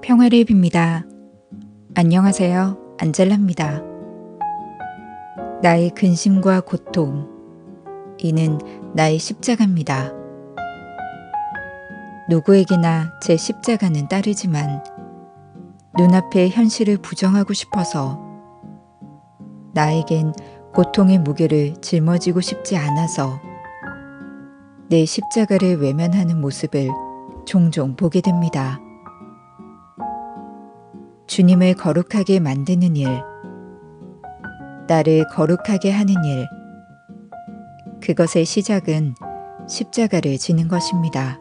평화를 빕니다. 안녕하세요. 안젤라입니다. 나의 근심과 고통, 이는 나의 십자가입니다. 누구에게나 제 십자가는 따르지만 눈앞의 현실을 부정하고 싶어서 나에겐 고통의 무게를 짊어지고 싶지 않아서 내 십자가를 외면하는 모습을 종종 보게 됩니다. 주님을 거룩하게 만드는 일, 나를 거룩하게 하는 일, 그것의 시작은 십자가를 지는 것입니다.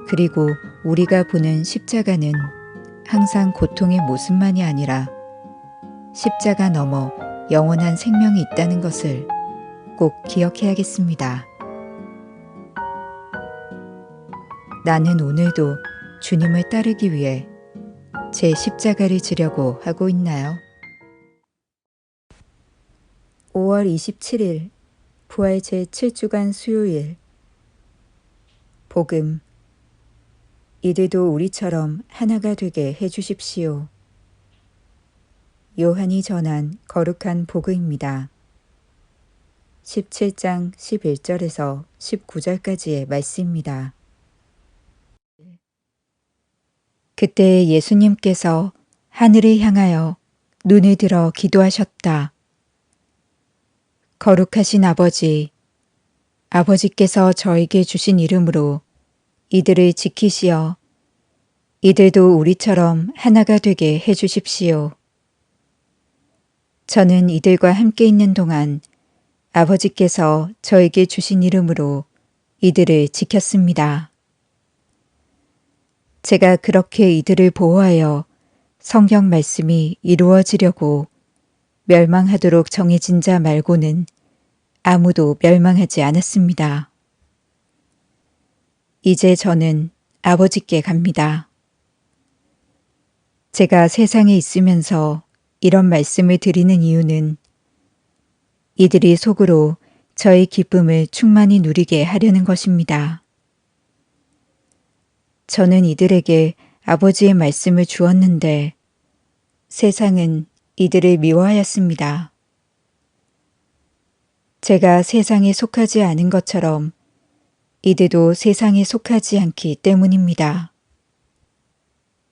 그리고 우리가 보는 십자가는 항상 고통의 모습만이 아니라 십자가 너머 영원한 생명이 있다는 것을 꼭 기억해야겠습니다. 나는 오늘도 주님을 따르기 위해 제 십자가를 지려고 하고 있나요? 5월 27일 부활 제7주간 수요일 복음 이들도 우리처럼 하나가 되게 해주십시오. 요한이 전한 거룩한 복음입니다. 17장 11절에서 19절까지의 말씀입니다. 그때 예수님께서 하늘을 향하여 눈을 들어 기도하셨다. 거룩하신 아버지, 아버지께서 저에게 주신 이름으로 이들을 지키시어 이들도 우리처럼 하나가 되게 해주십시오. 저는 이들과 함께 있는 동안 아버지께서 저에게 주신 이름으로 이들을 지켰습니다. 제가 그렇게 이들을 보호하여 성경 말씀이 이루어지려고 멸망하도록 정해진 자 말고는 아무도 멸망하지 않았습니다. 이제 저는 아버지께 갑니다. 제가 세상에 있으면서 이런 말씀을 드리는 이유는 이들이 속으로 저의 기쁨을 충만히 누리게 하려는 것입니다. 저는 이들에게 아버지의 말씀을 주었는데 세상은 이들을 미워하였습니다. 제가 세상에 속하지 않은 것처럼 이들도 세상에 속하지 않기 때문입니다.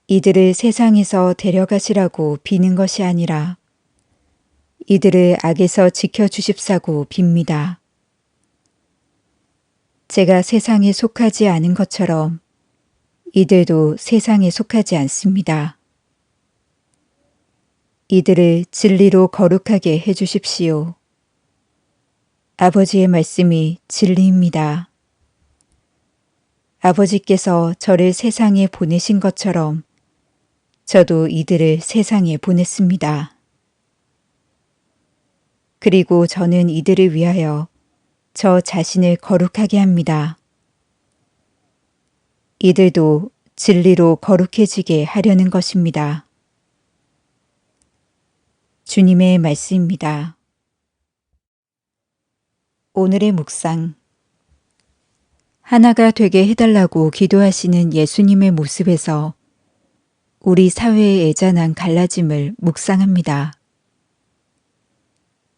이들을 세상에서 데려가시라고 비는 것이 아니라 이들을 악에서 지켜주십사고 빕니다. 제가 세상에 속하지 않은 것처럼 이들도 세상에 속하지 않습니다. 이들을 진리로 거룩하게 해주십시오. 아버지의 말씀이 진리입니다. 아버지께서 저를 세상에 보내신 것처럼 저도 이들을 세상에 보냈습니다. 그리고 저는 이들을 위하여 저 자신을 거룩하게 합니다. 이들도 진리로 거룩해지게 하려는 것입니다. 주님의 말씀입니다. 오늘의 묵상. 하나가 되게 해달라고 기도하시는 예수님의 모습에서 우리 사회의 애잔한 갈라짐을 묵상합니다.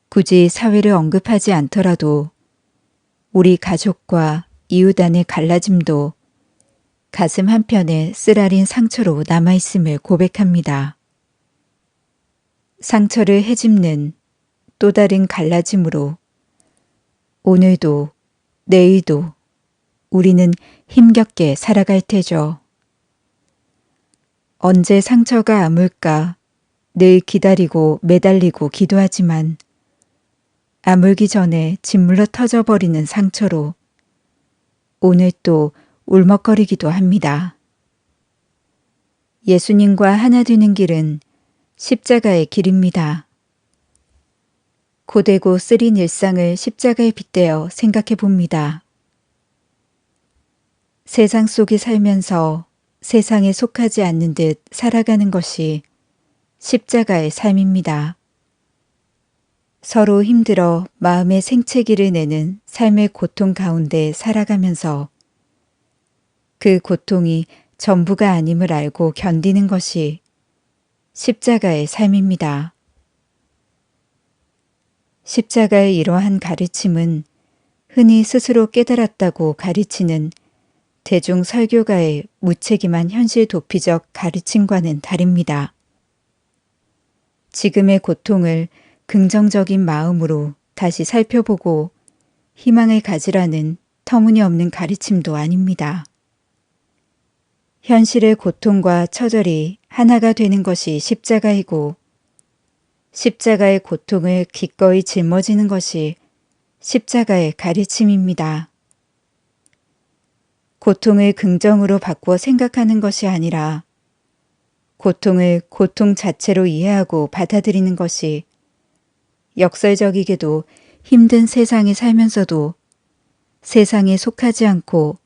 굳이 사회를 언급하지 않더라도 우리 가족과 이웃 간의 갈라짐도 가슴 한편에 쓰라린 상처로 남아있음을 고백합니다. 상처를 헤집는 또 다른 갈라짐으로 오늘도 내일도 우리는 힘겹게 살아갈 테죠. 언제 상처가 아물까 늘 기다리고 매달리고 기도하지만 아물기 전에 짓물러 터져버리는 상처로 오늘 또 울먹거리기도 합니다. 예수님과 하나 되는 길은 십자가의 길입니다. 고되고 쓰린 일상을 십자가에 빗대어 생각해 봅니다. 세상 속에 살면서 세상에 속하지 않는 듯 살아가는 것이 십자가의 삶입니다. 서로 힘들어 마음의 생채기를 내는 삶의 고통 가운데 살아가면서 그 고통이 전부가 아님을 알고 견디는 것이 십자가의 삶입니다. 십자가의 이러한 가르침은 흔히 스스로 깨달았다고 가르치는 대중 설교가의 무책임한 현실 도피적 가르침과는 다릅니다. 지금의 고통을 긍정적인 마음으로 다시 살펴보고 희망을 가지라는 터무니없는 가르침도 아닙니다. 현실의 고통과 처절이 하나가 되는 것이 십자가이고 십자가의 고통을 기꺼이 짊어지는 것이 십자가의 가르침입니다. 고통을 긍정으로 바꾸어 생각하는 것이 아니라 고통을 고통 자체로 이해하고 받아들이는 것이 역설적이게도 힘든 세상에 살면서도 세상에 속하지 않고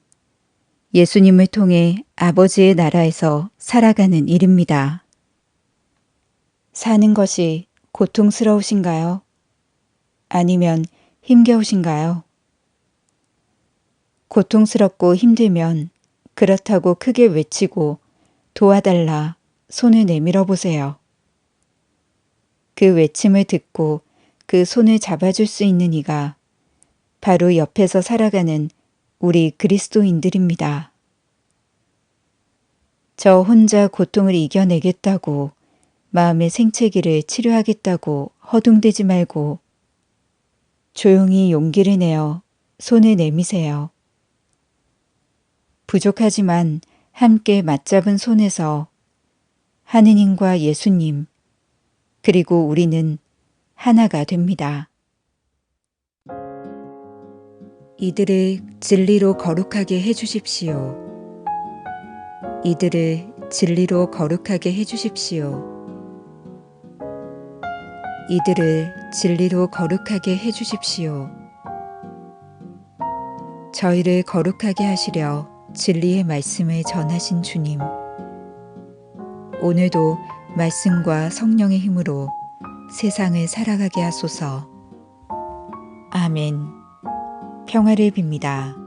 예수님을 통해 아버지의 나라에서 살아가는 일입니다. 사는 것이 고통스러우신가요? 아니면 힘겨우신가요? 고통스럽고 힘들면 그렇다고 크게 외치고 도와달라 손을 내밀어 보세요. 그 외침을 듣고 그 손을 잡아줄 수 있는 이가 바로 옆에서 살아가는 우리 그리스도인들입니다. 저 혼자 고통을 이겨내겠다고 마음의 생채기를 치료하겠다고 허둥대지 말고 조용히 용기를 내어 손을 내미세요. 부족하지만 함께 맞잡은 손에서 하느님과 예수님 그리고 우리는 하나가 됩니다. 이들을 진리로 거룩하게 해주십시오. 이들을 진리로 거룩하게 해주십시오. 이들을 진리로 거룩하게 해주십시오. 저희를 거룩하게 하시려 진리의 말씀을 전하신 주님. 오늘도 말씀과 성령의 힘으로 세상을 살아가게 하소서. 아멘. 평화를 빕니다.